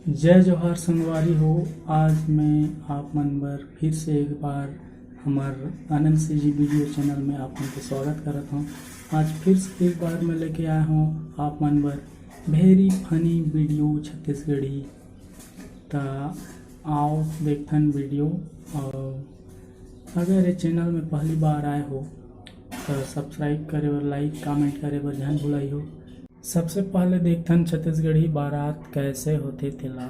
जय जोहार संगवारी हो। आज मैं आप मन बर फिर से एक बार हमार आनंद से जी वीडियो चैनल में आप मन के स्वागत करता हूँ। आज फिर से एक बार मैं लेके आया हूँ आप मन बर वेरी फनी वीडियो छत्तीसगढ़ी। तो आओ देखन वीडियो। और अगर ये चैनल में पहली बार आए हो तो सब्सक्राइब करे बर, लाइक कमेंट करे बर ध्यान भुलाई हो। सबसे पहले देखथन छत्तीसगढ़ी बारात कैसे होते तेला।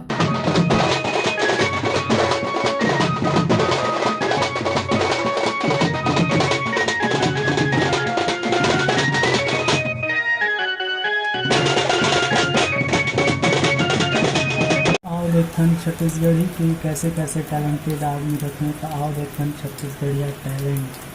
आओ देखथन छत्तीसगढ़ी की कैसे कैसे टैलेंटेड आदमी रखें। तो आओ देखथन छत्तीसगढ़िया टैलेंट।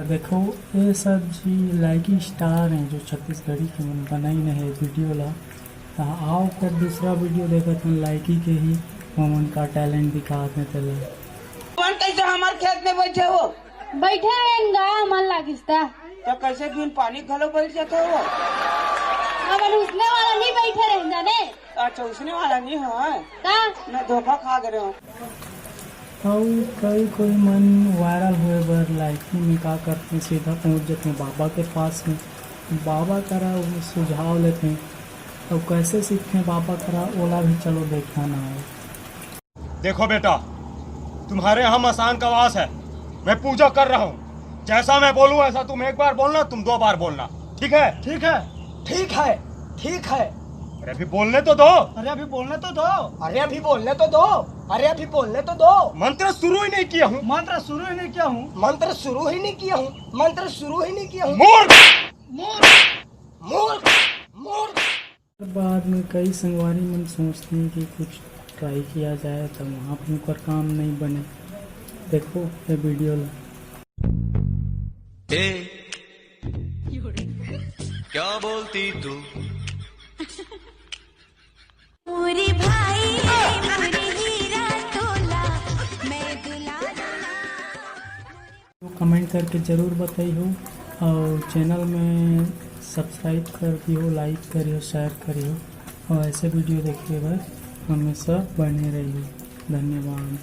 देखो ये सब जी लाइकी स्टार हैं जो छत्तीसगढ़ी के मन बनाई नहीं वीडियो ला। आओ कर दूसरा वीडियो देखते हैं लाइकी के ही मन का टैलेंट दिखाते हैं। चले कौन कैसे हमारे खेत में बैठे हो? बैठे हैं गाय मन लागिस्ता तो कैसे बिन पानी घलो बैठ जाते हो? हमारे उसने वाला नहीं बैठे रह जाने। अच्छा उसने वाला नहीं है का मैं धोखा खा गए हूँ। और कोई मन वायरल हुए बर लाइकी में का करते हैं, सीधा पहुंच जाते हैं बाबा के पास में। बाबा करा सुझाव लेते हैं और कैसे सीखते हैं बाबा करा ओला भी चलो देखना ना है। देखो बेटा, तुम्हारे यहाँ मसान का वास है, मैं पूजा कर रहा हूँ। जैसा मैं बोलूँ ऐसा तुम एक बार बोलना, तुम 2 बार बोलना। ठीक है? ठीक है, ठीक है, ठीक है। अरे अभी बोलने तो दो। अरे अभी बोलने तो दो। अरे अभी बोलने तो दो। अरे अभी बोलने तो दो। मंत्र शुरू ही नहीं किया हूँ। मंत्र शुरू ही नहीं किया हूँ। मंत्र शुरू ही नहीं किया हूँ। मंत्र शुरू ही नहीं किया हूँ। मूर्ख! मूर्ख! मूर्ख! मूर्ख! बाद में कई संगवारी मन सोचते हैं कि कुछ ट्राई किया जाए तो वहाँ पर उनका काम नहीं बने। देखो ये वीडियो ला। क्या बोलती तू? पूरी भाई पूरी हीरा तोला मैं दुलारा। तो कमेंट करके ज़रूर बताइए और चैनल में सब्सक्राइब कर दियो, लाइक करियो, शेयर करियो और ऐसे वीडियो देखिए बस हमेशा बने रहिए। धन्यवाद।